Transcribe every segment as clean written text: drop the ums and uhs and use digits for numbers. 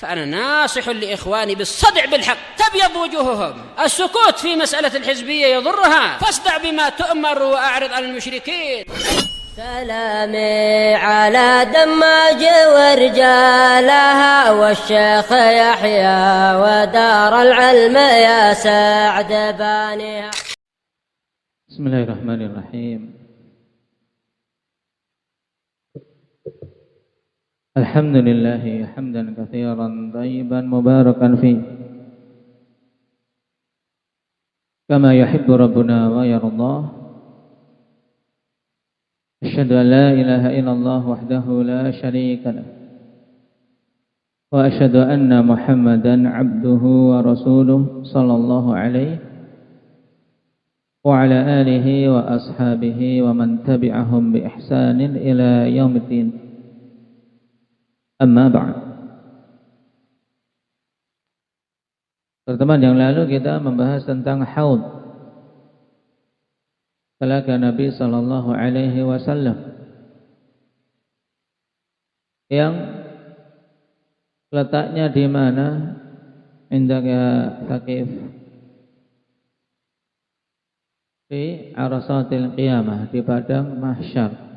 فأنا ناصح لإخواني بالصدع بالحق، تبيض وجوههم. السكوت في مسألة الحزبية يضرها، فاصدع بما تؤمر وأعرض عن المشركين. سلامي على دماج ورجالها والشيخ يحيى ودار العلم يا سعد بانيها. بسم الله الرحمن الرحيم. الحمد لله حمدا كثيرا طيبا مباركا فيه كما يحب ربنا ويرضاه. أشهد أن لا إله إلا الله وحده لا شريك له وأشهد أن محمدا عبده ورسوله صلى الله عليه وعلى آله وأصحابه ومن تبعهم بإحسان إلى يوم الدين. Amma ba'd. Pertemuan yang lalu kita membahas tentang haud telaga Nabi sallallahu alaihi wasallam yang letaknya di mana? Indaka Thaqif, di Arasatil Qiyamah, di padang mahsyar.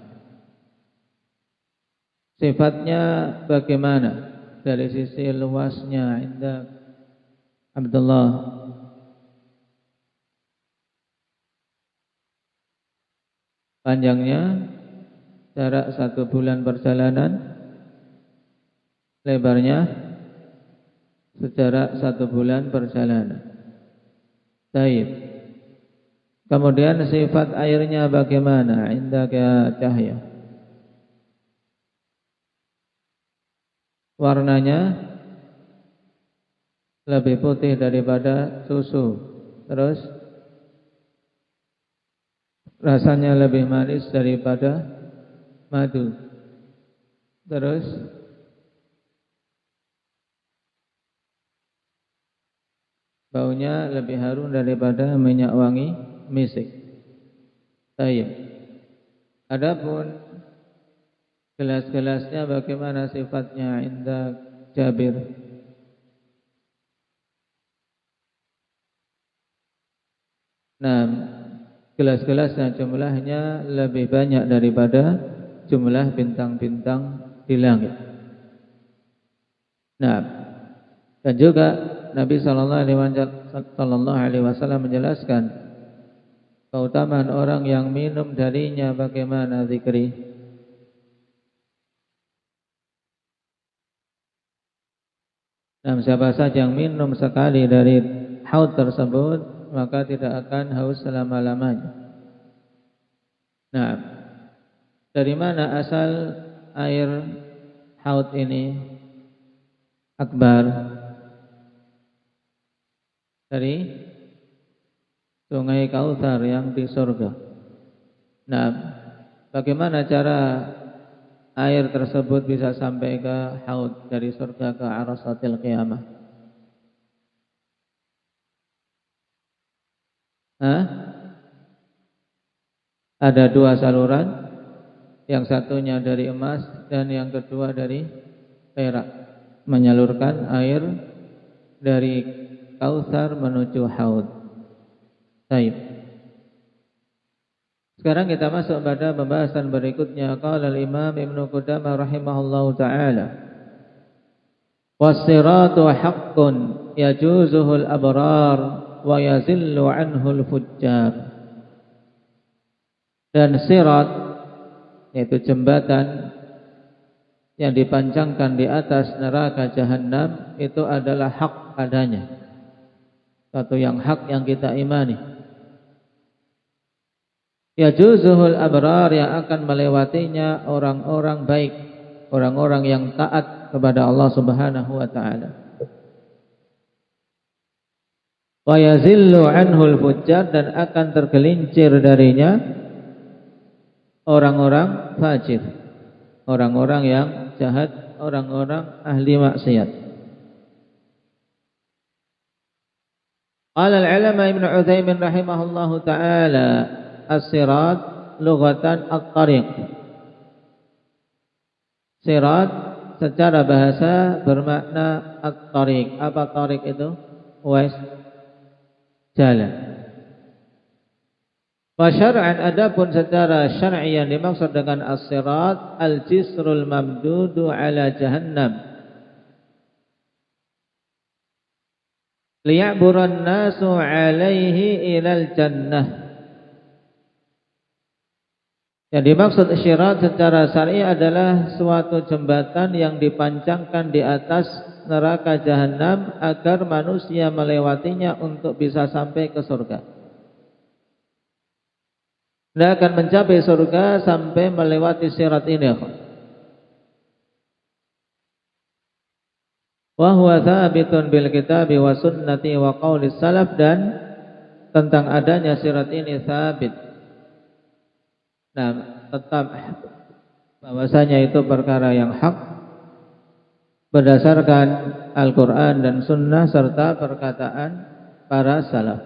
Sifatnya bagaimana dari sisi luasnya? Indah Abdullah. Panjangnya jarak 1 bulan perjalanan, lebarnya sejarak 1 bulan perjalanan. Baik. Kemudian sifat airnya bagaimana? Indaka Cahya. Warnanya lebih putih daripada susu. Terus rasanya lebih manis daripada madu. Terus baunya lebih harum daripada minyak wangi misik. Baik. Adapun gelas-gelasnya bagaimana sifatnya? Indah Jabir. Nah, gelas-gelasnya jumlahnya lebih banyak daripada jumlah bintang-bintang di langit. Nah, dan juga Nabi sallallahu alaihi wasallam menjelaskan keutamaan orang yang minum darinya bagaimana zikri. Nah, siapa saja yang minum sekali dari haud tersebut, maka tidak akan haus selama-lamanya. Nah, dari mana asal air haud ini? Akbar. Dari sungai Kautsar yang di surga. Nah, bagaimana cara air tersebut bisa sampai ke haud dari surga ke Arasatil Qiyamah? Ada 2 saluran, yang satunya dari emas dan yang kedua dari perak, menyalurkan air dari Kautsar menuju haud. Baik. Sekarang kita masuk pada pembahasan berikutnya. Qala al-Imam Ibnu Qudamah rahimahullahu ta'ala, was-siratu haqqun yajuzuhul abrar wa yazillu anhul fujjar. Dan sirat, yaitu jembatan yang dipanjangkan di atas neraka jahanam, itu adalah hak adanya, satu yang hak yang kita imani. Yajuzuhul abrar, yang akan melewatinya orang-orang baik, orang-orang yang taat kepada Allah Subhanahu wa taala. Wa yazillu anhul fujjar, dan akan tergelincir darinya orang-orang fajir, orang-orang yang jahat, orang-orang ahli maksiat. Qala al-'alama Ibnu Utsaimin rahimahullahu taala, as-sirat lughatan at-tariq. Sirat secara bahasa bermakna at-tariq. Apa tariq itu? Wes, jalan. Wa syar'an, adapun secara syar'i yang dimaksud dengan as-sirat al-jisrul mamdudu ala jahannam liya'buran nasu alaihi ilal jannah. Yang dimaksud syirat secara syar'i adalah suatu jembatan yang dipancangkan di atas neraka jahanam agar manusia melewatinya untuk bisa sampai ke surga. Anda akan mencapai surga sampai melewati syirat ini. Wa huwa thabitun bil kitabi wa sunnati wa qaulis salaf, dan tentang adanya syirat ini thabit. Nah, tetap bahwasanya itu perkara yang hak berdasarkan Al-Quran dan Sunnah serta perkataan para salaf.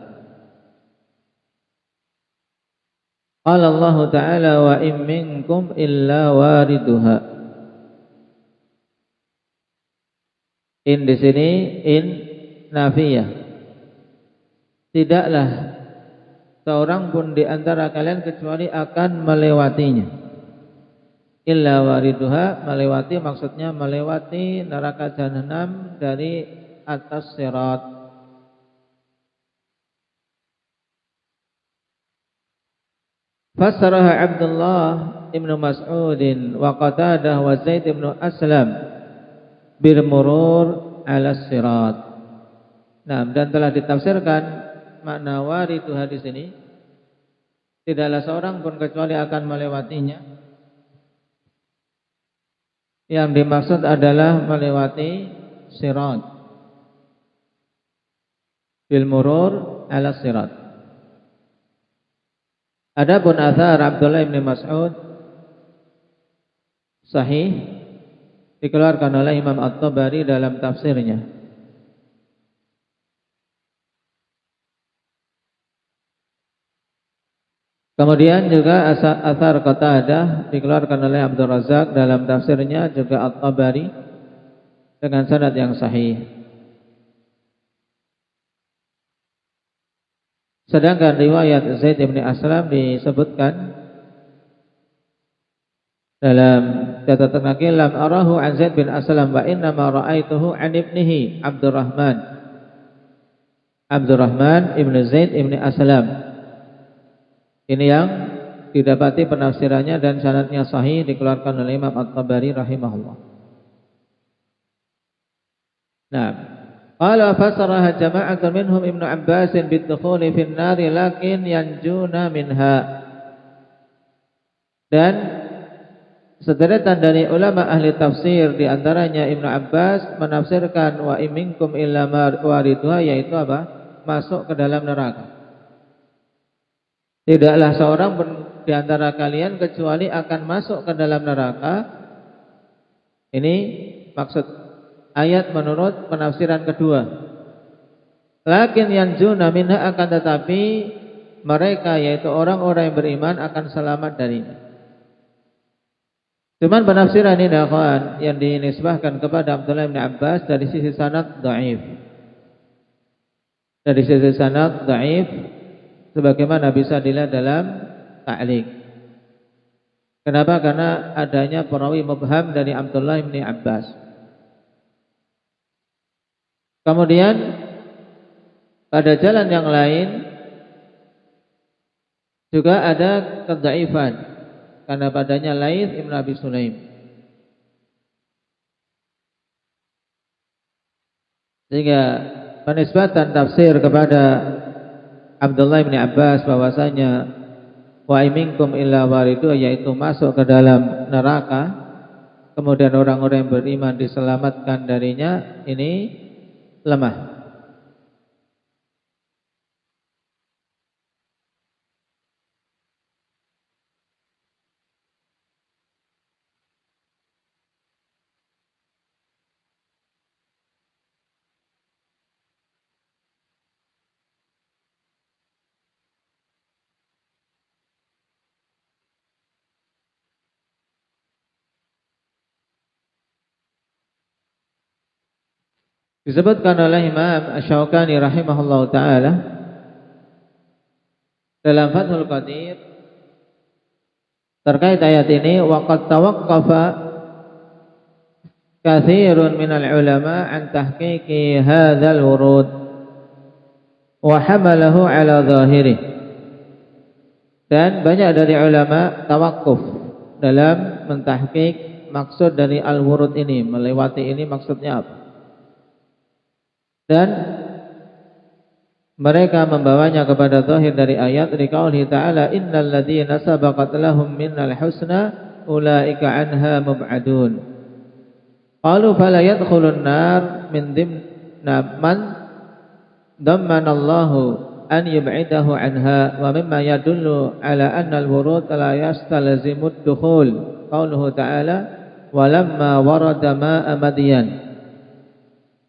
Qala Allah Ta'ala wa in minkum illa wariduha. In di sini in nafiyah. Tidaklah seorang pun di antara kalian kecuali akan melewatinya. Illa wariduha, melewati maksudnya melewati neraka jahanam dari atas sirat. Fassaraha Abdullah ibn Mas'udin wa Qatadah wa Zaid ibn Aslam bil murur ala sirat. Nah, dan telah ditafsirkan makna wariduha di sini, tidaklah seorang pun kecuali akan melewatinya. Yang dimaksud adalah melewati sirat. Bil murur ala sirat. Adapun athar Abdullah bin Mas'ud sahih, dikeluarkan oleh Imam At-Tabari dalam tafsirnya. Kemudian juga athar Qatadah dikeluarkan oleh Abdul Razak dalam tafsirnya, juga At-Tabari dengan sanad yang sahih. Sedangkan riwayat Zaid bin Aslam disebutkan dalam catatan kaki, lam arahu an Zaid bin Aslam wa inna ma ra'aituhu an ibnihi Abdurrahman ibn Zaid ibn Aslam. Ini yang didapati penafsirannya dan sanadnya sahih, dikeluarkan oleh Imam At-Tabari rahimahullah. Nah, qala fasaraha jama'atun minhum Ibnu Abbas bidukhuli fin nari lakin yanjuna minha. Dan sederetan dari ulama ahli tafsir di antaranya Ibnu Abbas menafsirkan wa iminkum illa wariduha, yaitu apa? Masuk ke dalam neraka. Tidaklah seorang pun di antara kalian kecuali akan masuk ke dalam neraka. Ini maksud ayat menurut penafsiran kedua. Lakin yanjuna minha, akan tetapi mereka yaitu orang-orang yang beriman akan selamat darinya. Cuman penafsiran ini yang dinisbahkan kepada Abdullah bin Abbas dari sisi sanad dhaif. Dari sisi sanad dhaif, sebagaimana bisa dilihat dalam ta'liq. Kenapa? Karena adanya perawi mubham dari Abdullah bin Abbas. Kemudian pada jalan yang lain juga ada kedhaifan karena padanya Laits Ibn Abi Sulaim. Sehingga penisbatan tafsir kepada Abdullah bin Abbas bahwasanya wa minkum illa waridu, yaitu masuk ke dalam neraka, kemudian orang-orang yang beriman diselamatkan darinya, ini lemah. Disebutkan oleh Imam Asy-Syaukani rahimahullahu taala dalam Fathul Qadir terkait ayat ini, waqad tawaqqafa katsirun minal ulama an tahqiqi hadzal wurud wa hamalahu ala zahirih. Dan banyak dari ulama tawakuf dalam mentahqiq maksud dari al-wurud ini, melewati ini maksudnya apa. Dan mereka membawanya kepada zahir dari ayat di qaulih ta'ala, innal ladzina sabaqat lahum minnal husna ulaika anha mub'adun. Qalu fala yadkhulun nar min dimna man dammanallahu an yub'idahu anha wa mimma yadullu ala anna al-wurud la yastalzimu ad-dukhul. Qauluhu ta'ala walamma warada ma'a madyan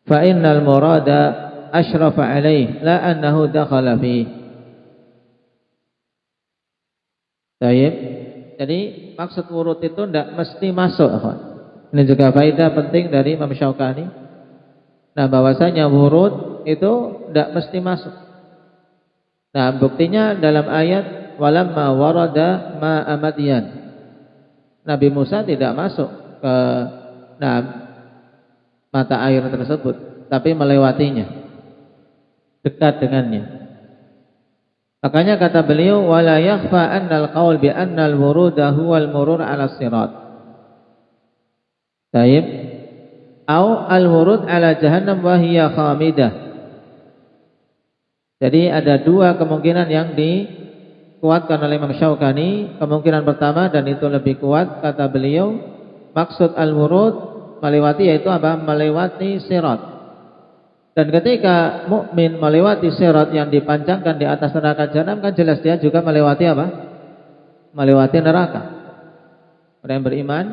fa innal murada asyrafa alaih la annahu dakhala fi. Baik. Jadi maksud wurud itu tidak mesti masuk. Ini juga faedah penting dari Imam Syaukani. Nah, bahwasanya wurud itu tidak mesti masuk. Nah, buktinya dalam ayat walamma warada ma'a madyan. Nabi Musa tidak masuk ke mata air tersebut, tapi melewatinya, dekat dengannya. Makanya kata beliau, wala yakhfa annal qaul bi annal wuruda huwal murur ala sirat. Baik. Au al-wurud ala jahannam wa hiya khamidah. Jadi ada dua kemungkinan yang dikuatkan oleh Imam Syaukani. Kemungkinan pertama, dan itu lebih kuat, kata beliau, maksud al-wurud melewati yaitu apa? Melewati sirat. Dan ketika mukmin melewati sirat yang dipanjangkan di atas neraka jahanam, kan jelas dia juga melewati apa? Melewati neraka. Orang yang beriman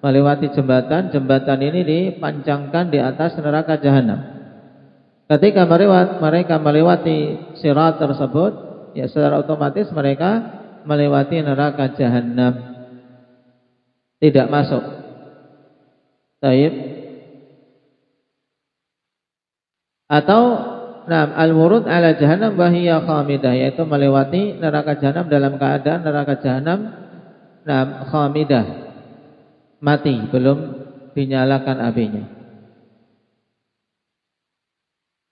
melewati jembatan, jembatan ini dipanjangkan di atas neraka jahanam. Ketika mereka melewati sirat tersebut, ya secara otomatis mereka melewati neraka jahanam, tidak masuk. Baik. Atau al-wurud ala jahannam wa hiya khamidah, yaitu melewati neraka jahanam dalam keadaan neraka jahanam khamidah, mati, belum dinyalakan apinya.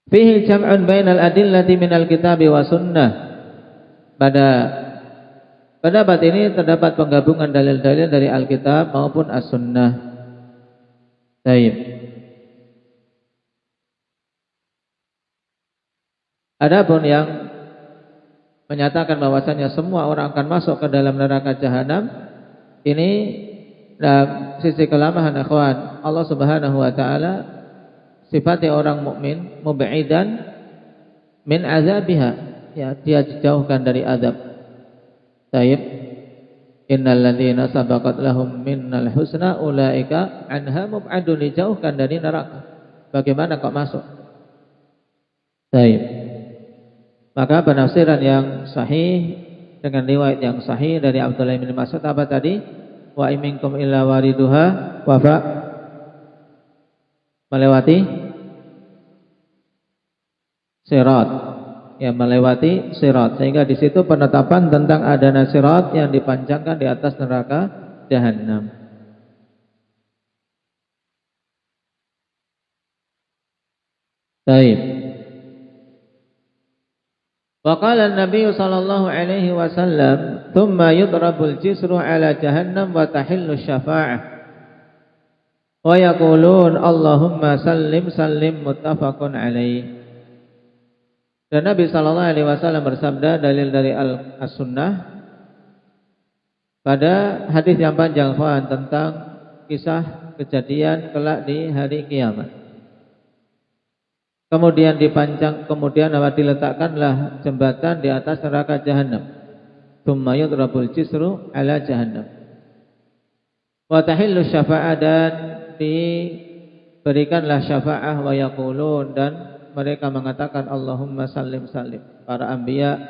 Fihi jam'un bainal adillati minal kitabi wa sunnah. Pada pendapat ini terdapat penggabungan dalil-dalil dari Alkitab maupun As-Sunnah. Baik. Adapun yang menyatakan bahwasanya semua orang akan masuk ke dalam neraka jahanam, ini dalam sisi kelemahan ikhwan, Allah Subhanahu wa taala sifati orang mukmin mub'idan min azabiha, ya, dia dijauhkan dari azab. Baik. Innal ladzina sabaqat lahum minnal husna ulaika anha mub'adun, dijauhkan dari neraka. Bagaimana kok masuk? Baik. Maka penafsiran yang sahih dengan riwayat yang sahih dari Abdullah bin Mas'ud apa tadi? Wa iminkum illa wariduha wa fa, melewati sirat, ya, melewati sirat. Sehingga di situ penetapan tentang adanya sirat yang dipanjangkan di atas neraka jahanam. Baik. Wa qala an-nabiy sallallahu alaihi wasallam, "Tsumma yudrabul jisru ala jahannam wa tahillu syafa'ah." Wa yaqulun, "Allahumma sallim sallim," muttafaqun alaih. Dan Nabi sallallahu alaihi wasallam bersabda, dalil dari As-Sunnah, pada hadis yang panjang tentang kisah kejadian kelak di hari kiamat. Kemudian diletakkanlah jembatan di atas neraka jahanam. Tsumma yudrabul jisru ala jahannam. Wa tahillu syafa'ah, dan diberikanlah syafa'ah, wa yaqulun, dan mereka mengatakan Allahumma sallim sallim. Para anbiya,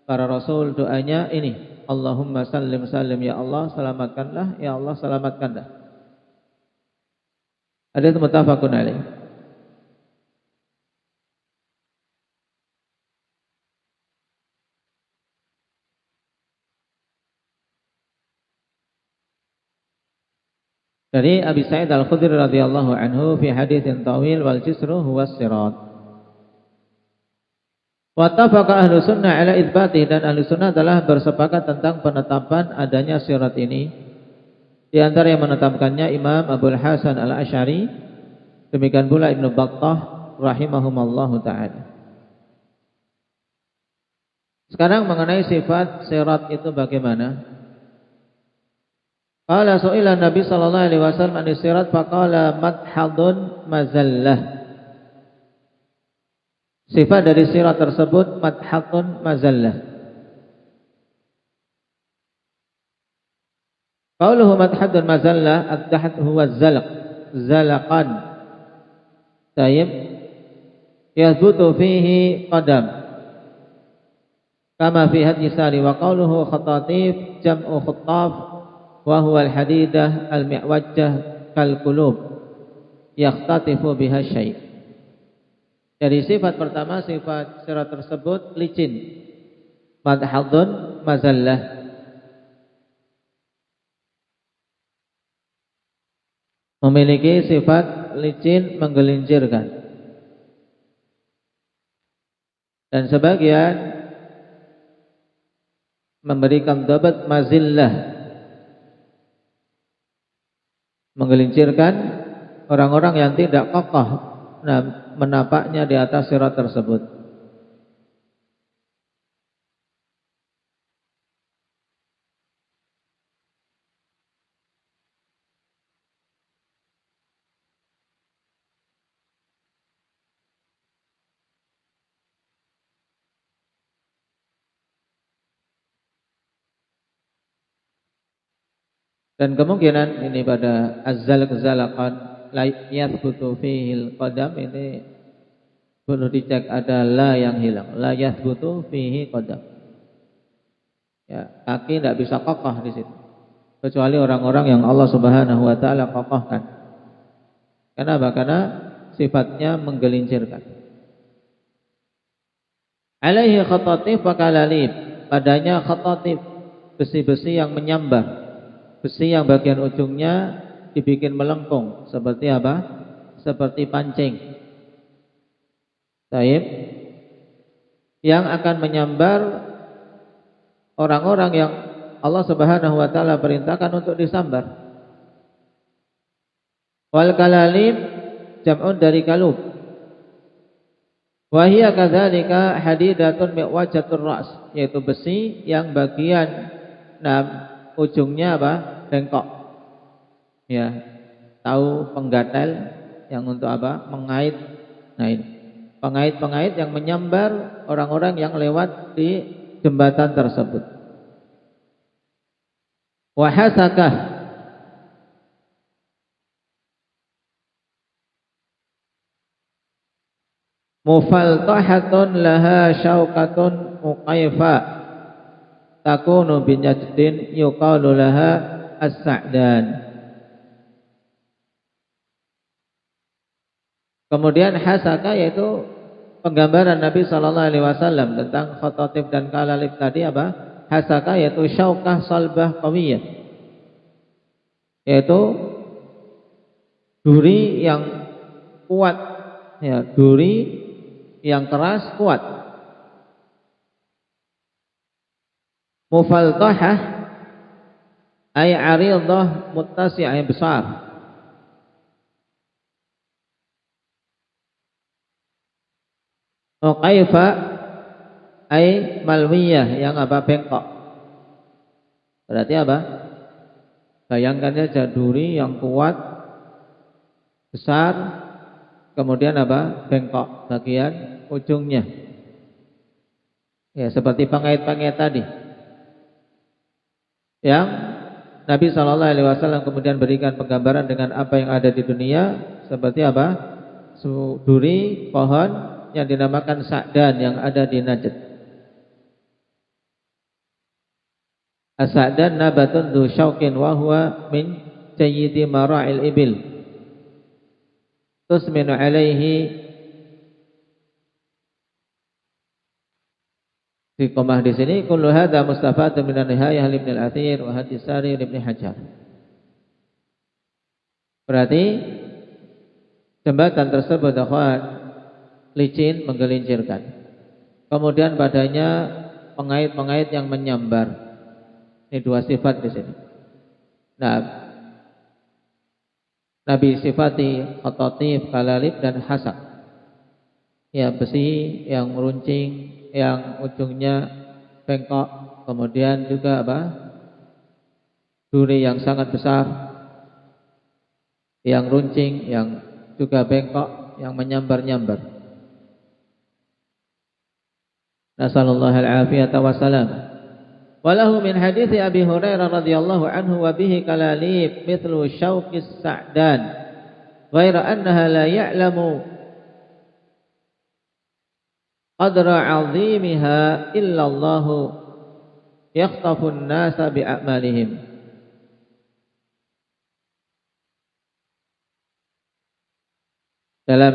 para rasul doanya ini, Allahumma sallim sallim, ya Allah selamatkanlah, ya Allah selamatkanlah. Hadits muttafaqun alaih. Dari Abi Sa'id Al-Khudri radhiyallahu anhu fi haditsin tawil wal jisru huwa sirat. Wattafaqa ahlu sunnah ala itsbatih, dan ahlu sunnah telah bersepakat tentang penetapan adanya sirat ini. Di antara yang menetapkannya Imam Abul Hasan Al-Asy'ari, demikian pula Ibnu Battah rahimahumallahu taala. Sekarang mengenai sifat sirat itu bagaimana? Qala su'ila Nabi sallallahu alaihi wasallam an sirat faqala madhadun mazallah. Sifat dari sirat tersebut madhadun mazallah. Qauluhu madhadun mazallah, ad-dahd huwa az-zalq, zalaqan. Tayyib yathbutu fihi qadam. Kama fi hadis sari, wa qauluhu khatatif jam'u khuttaf wa huwa al-hadidah al-mi'wajjah kal qulub yakhtatifu biha syai'. Dari sifat pertama, sifat sirat tersebut licin, madhadun mazallah. Memiliki sifat licin, menggelincirkan. Dan sebagian memberikan dabat mazillah, menggelincirkan orang-orang yang tidak kokoh menapaknya di atas sirat tersebut. Dan kemungkinan ini pada az-zalq-zalaqan la yathbutu fihi al-qadam, ini perlu dicek ada la yang hilang. La yathbutu fihi qadam. Ya, kaki tidak bisa kokoh di situ. Kecuali orang-orang yang Allah Subhanahu wa taala kokohkan. Kenapa? Karena sifatnya menggelincirkan. Alaihi khatatif wa kalalib. Padanya khatatif, besi-besi yang menyambar. Besi yang bagian ujungnya dibikin melengkung. Seperti apa? Seperti pancing. Taib. Yang akan menyambar orang-orang yang Allah Subhanahu wa taala perintahkan untuk disambar. Wal kalalib jam'un dari kalub. Wa hiya kadzalika hadidatun mi'wajatur ra's, yaitu besi yang bagian ujungnya apa? Bengkok. Ya, tahu penggatel yang untuk apa? Mengait. Nah ini, pengait-pengait yang menyambar orang-orang yang lewat di jembatan tersebut. Wa hasakah, mufaltahatun laha syaukatun muqayfa takunu bin Najdin yuqalu laha as-sa'dan. Kemudian hasaka yaitu penggambaran Nabi sallallahu alaihi wasallam tentang khatatif dan kalalib tadi apa? Hasaka yaitu syaukah salbah qawiyah, yaitu duri yang kuat, ya, duri yang keras kuat. Mufaltahah ay aridah muttasi'ah yang besar. Muqayfa ay malwiyah yang apa? Bengkok. Berarti apa? Bayangkan saja duri yang kuat, besar, kemudian apa? Bengkok bagian ujungnya. Ya, seperti pengait-pengait tadi. Yang Nabi sallallahu alaihi wasallam kemudian berikan penggambaran dengan apa yang ada di dunia, seperti apa? Duri pohon yang dinamakan sa'dan yang ada di Najd. As-sa'dan nabatun dzu syauqin wa huwa min jayyidi mara'il ibil. Tusminu alaihi. Di komah di sini kullu hadza mustafadun min an-nihayah Ibnu al-Athir wa hadis sari Ibnu Hajar. Berarti jembatan tersebut akhwat licin, menggelincirkan. Kemudian padanya pengait-pengait yang menyambar. Ini dua sifat di sini. Nah, Nabi sifati khototif, kalalib dan hasak. Ya, besi yang meruncing, yang ujungnya bengkok, kemudian juga apa? Duri yang sangat besar, yang runcing, yang juga bengkok, yang menyambar-nyambar. Nasallallahu al-afiyata wassalam. Walahu min hadits Abi Hurairah radhiyallahu anhu wa bihi kalalib mithlu syauqis sa'dan ghaira annaha la ya'lamu qadra 'azimiha illa Allah yakhtafu an-nasa bi'amalihim. Dalam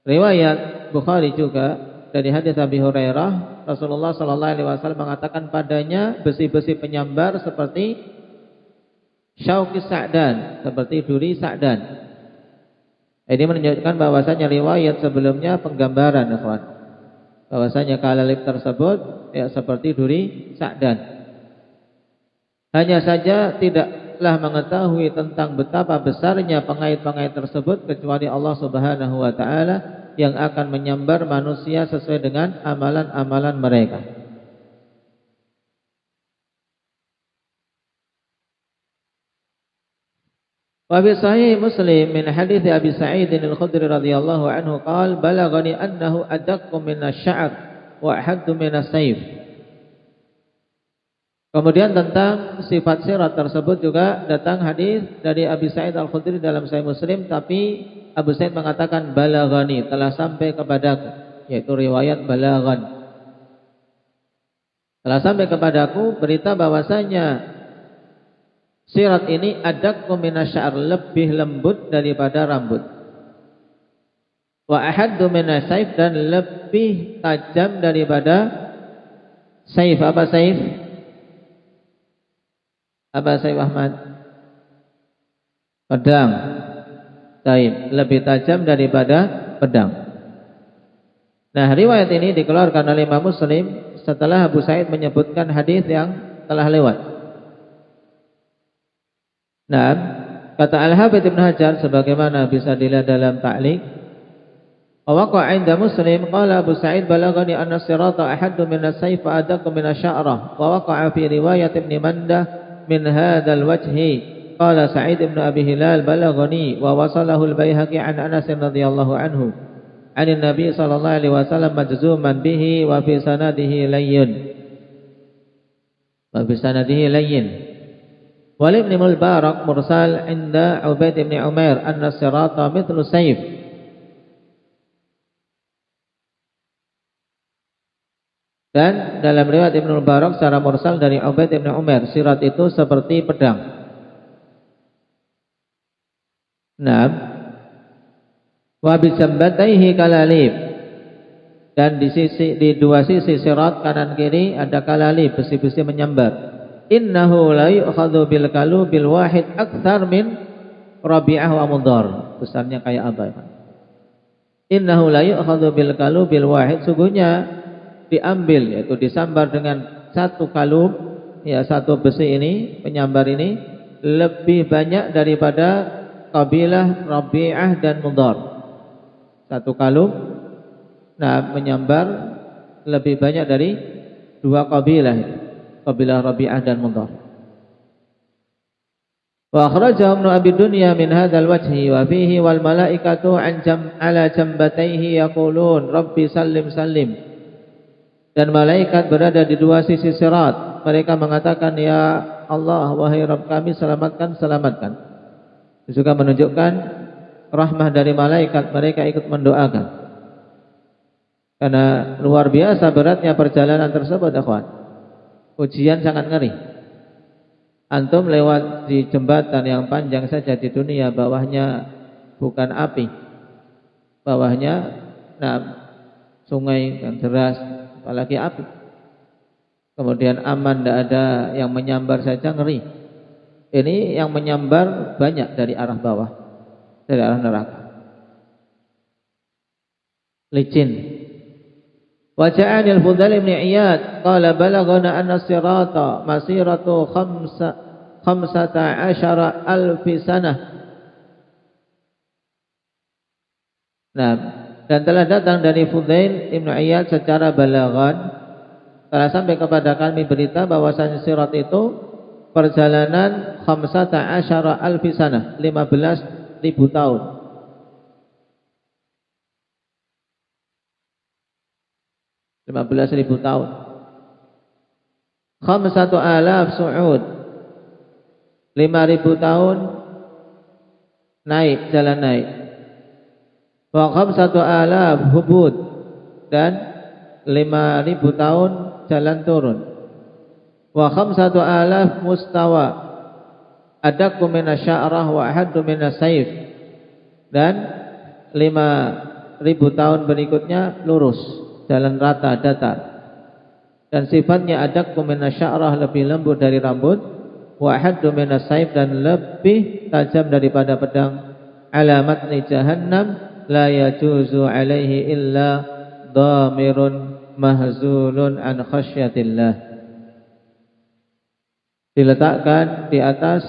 riwayat Bukhari juga dari hadis Abi Hurairah, Rasulullah sallallahu alaihi wasallam mengatakan padanya besi-besi penyambar seperti syauqis sa'dan, seperti duri sa'dan. Ini menunjukkan bahwasanya riwayat sebelumnya penggambaran, ikhwan. Bahwasanya kalalib tersebut ya seperti duri sa'dan. Hanya saja tidaklah mengetahui tentang betapa besarnya pengait-pengait tersebut kecuali Allah Subhanahu wa taala yang akan menyambar manusia sesuai dengan amalan-amalan mereka. Wa fi sahih Muslim min hadits Abi Sa'id al-Khudri radhiyallahu anhu qala balaghani annahu adaqqu min asy-sya'r wa ahaddu min as-sayf. Kemudian tentang sifat sirat tersebut juga datang hadis dari Abi Sa'id al-Khudri dalam Sahih Muslim, tapi Abu Sa'id mengatakan balaghani, telah sampai kepadaku, yaitu riwayat balaghan. Telah sampai kepadaku berita bahwasanya sirat ini adaqqu minasy-sya'r, lebih lembut daripada rambut. Wa ahaddu minasy-sayf, dan lebih tajam daripada saif. Apa saif? Apa saif Ahmad? Pedang. Taib, lebih tajam daripada pedang. Nah, riwayat ini dikeluarkan oleh Imam Muslim setelah Abu Sa'id menyebutkan hadis yang telah lewat. Nah, kata Al-Hafidz Ibnu Hajar sebagaimana bisa dilihat dalam ta'liq, wa waqa'a 'inda Muslim qala Abu Sa'id balaghani anna as-sirata ahaddu min as-sayf wa adaqqu min asy-sya'rah, wa waqa'a fi riwayat Ibnu Mandah min hadzal wajhi. Qala Sa'id ibn Abi Hilal balaghani wa wasalahu al-Baihaqi an Anas radhiyallahu anhu 'an an-nabi sallallahu alaihi wasallam majzuman bihi wa fi sanadihi layyin. Wa fi sanadihi layyin. Wa ibn al-Mubarak mursal 'inda Ubaid ibn Umair anna as-sirata mithlu sayf. Dan dalam riwayat Ibnu al-Mubarak secara mursal dari Ubaid ibn Umair, sirat itu seperti pedang. Nah, wa bi jambataihi kalalib, dan di dua sisi sirat kanan kiri ada kalalib, besi-besi menyambar. Innahu la yu'khadhu bil kalubil wahid aktsar min Rabi'ah wa Mudhar. Besarnya kayak apa? Innahu la yu'khadhu bil kalubil wahid, sungguhnya diambil, yaitu disambar dengan satu kalub, ya satu besi ini, penyambar ini lebih banyak daripada kabilah Rabi'ah dan Mudhar. Satu kalung, nah menyambar lebih banyak dari dua kabilah, kabilah Rabi'ah dan Mudhar. Wa akhrajahu Ibnu Abi Dunya min hadzal wajhi wa fihi wal malaikatu ala jambatayhi yaqulun rabbi sallim sallim. Dan malaikat berada di dua sisi sirat, mereka mengatakan ya Allah, wahai Rabb kami, selamatkan, selamatkan. Juga menunjukkan rahmah dari malaikat, mereka ikut mendoakan. Karena luar biasa beratnya perjalanan tersebut, akhwan. Ujian sangat ngeri. Antum lewat di jembatan yang panjang saja di dunia, bawahnya bukan api, bawahnya sungai yang deras, apalagi api. Kemudian aman, tidak ada yang menyambar saja, ngeri. Ini yang menyambar banyak dari arah bawah, dari arah neraka. Licin. Wa ja'ani al-Fudail ibn Iyad qala balaghana anna sirata masiratu 15,000 sanah. Nah, dan telah datang dari Fudail ibn Iyad secara balaghan, telah sampai kepada kami berita bahwasanya sirat itu perjalanan 15,000 sanah, 15.000 tahun. 15.000 tahun. 5,000 su'ud, 5.000 tahun naik, jalan naik. Wa 5,000 hubud, dan 5.000 tahun jalan turun. Wa 5,000 mustawa, adakku minasya'rah wa ahaddu minasayf, dan 5.000 tahun berikutnya lurus, jalan rata, datar. Dan sifatnya adakku minasya'rah, lebih lembut dari rambut, wa ahaddu minasayf, dan lebih tajam daripada pedang. Alamat ni jahannam la yajuzu alaihi illa dhamirun mahzulun an khasyatillah. Diletakkan di atas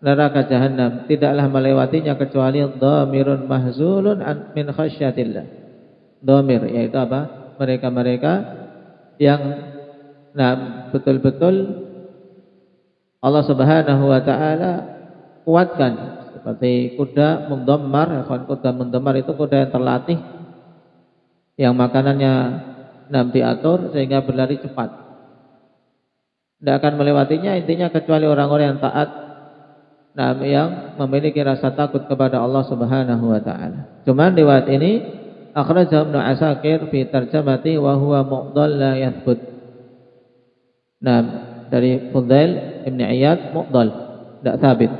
neraka jahanam, tidaklah melewatinya kecuali dhamirun mahzulun min khasyatillah. Dhamir yaitu apa? Mereka-mereka yang betul-betul Allah Subhanahu wa taala kuatkan, seperti kuda mundhammar. Kuda mundhammar itu kuda yang terlatih, yang makanannya diatur sehingga berlari cepat. Tidak akan melewatinya intinya kecuali orang-orang yang taat, yang memiliki rasa takut kepada Allah Subhanahu wa taala. Cuman riwayat ini akhrajahu Ibnu Asakir fi tarjamati wa huwa mu'dhal la yathbut. Dari Fudail ibn Iyad mu'dhal, tidak thabit.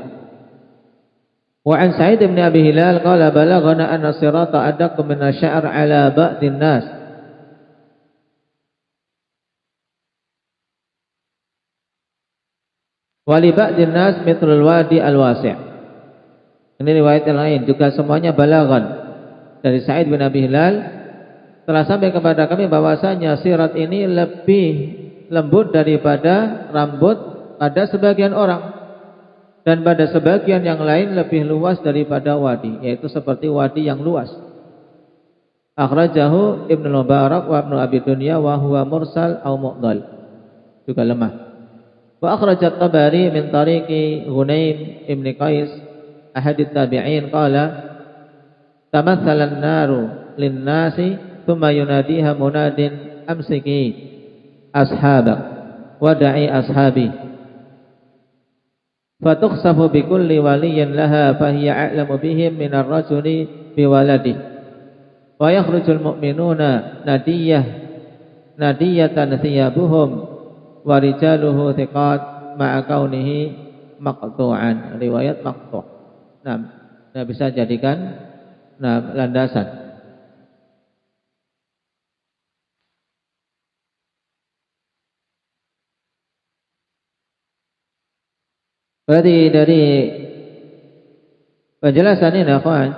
Wa an Sa'id ibn Abi Hilal qala balaghana anna sirata adaqu min asy-sya'r ala ba'din nas. Wa li ba'din nas mithlul wadi al-wasi'. Ini riwayat yang lain juga semuanya balaghan dari Sa'id bin Abi Hilal. Telah sampai kepada kami bahwasanya sirat ini lebih lembut daripada rambut pada sebagian orang, dan pada sebagian yang lain lebih luas daripada wadi, yaitu seperti wadi yang luas. Akhrajahu Ibnu Mubarak wa Ibnu Abi Dunya wa huwa mursal au mu'dhal, juga lemah. Wa akhrajat Tabari min tariqi Hunaim ibn Qais ahadit tabi'in qala tamathala an-naru lin-nasi thumma yunadiha munadin amsiki ashabak wada'i ashabi fatukhsafu bikulli waliyin laha fahiya a'lamu bihim minar rajuli biwaladihi wa yakhrujul mu'minuna nadiyatan thiyabuhum wa rijaluhu thiqat ma'a kaunihi maqtu'an. Riwayat maqtu'. Nah, bisa jadikan landasan. Berarti dari penjelasan ini, akhwan,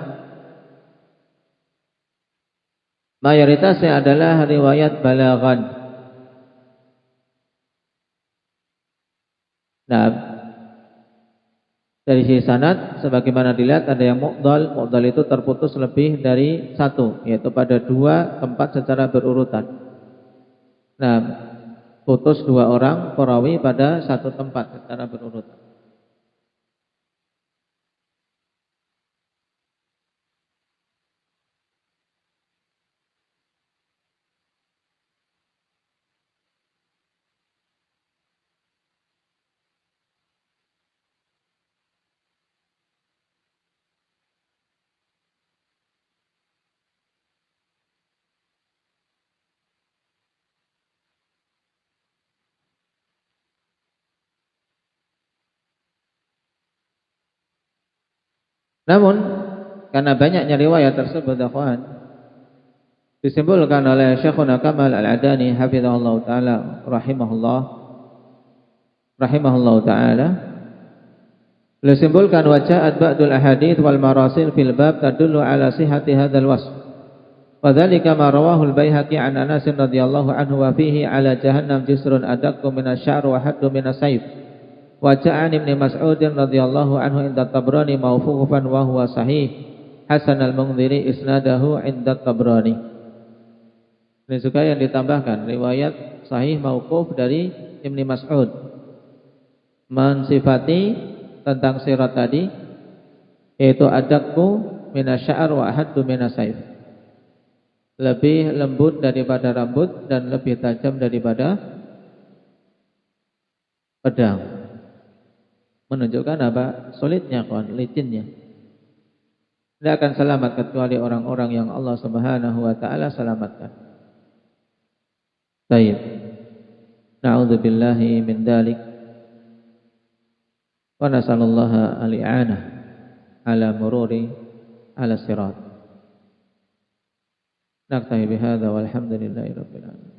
mayoritasnya adalah riwayat balaghan. Nah, dari sisi sanad sebagaimana dilihat ada yang mu'dhal. Mu'dhal itu terputus lebih dari satu, yaitu pada dua tempat secara berurutan. Nah, putus dua orang perawi pada satu tempat secara berurutan. Namun karena banyaknya riwayat tersebut, akhwan, disimpulkan oleh Syekhuna Kamal Al-Adani hafizahullah taala rahimahullah taala Beliau simpulkan waja'at ba'dul ahadits wal marasil fil bab tadullu ala sihhati hadzal wasf. Wa dzalika ma rawahu al-Baihaqi an Anas radhiyallahu anhu wa fihi ala jahannam jisrun adaqqu min asy-sya'r wa haddu min as-sayf. Wa ja'an Ibnu Mas'ud radhiyallahu anhu inda Tabrani mauqufan wa huwa sahih. Hasan al-Mundhiri isnadahu inda Tabrani. Ini juga yang ditambahkan riwayat sahih mauquf dari Ibnu Mas'ud mensifati tentang sirat tadi, yaitu adaqqu minasya'r wa ahaddu minasayf, lebih lembut daripada rambut dan lebih tajam daripada pedang. Menunjukkan apa? Sulitnya, licinnya. Tidak akan selamat kecuali orang-orang yang Allah Subhanahu wa taala selamatkan. Baik. Na'udzubillahi min dzalik. Wa nasallallahu al-i'anah ala mururi ala sirat. Naktahi bihadza walhamdulillahi rabbil alamin.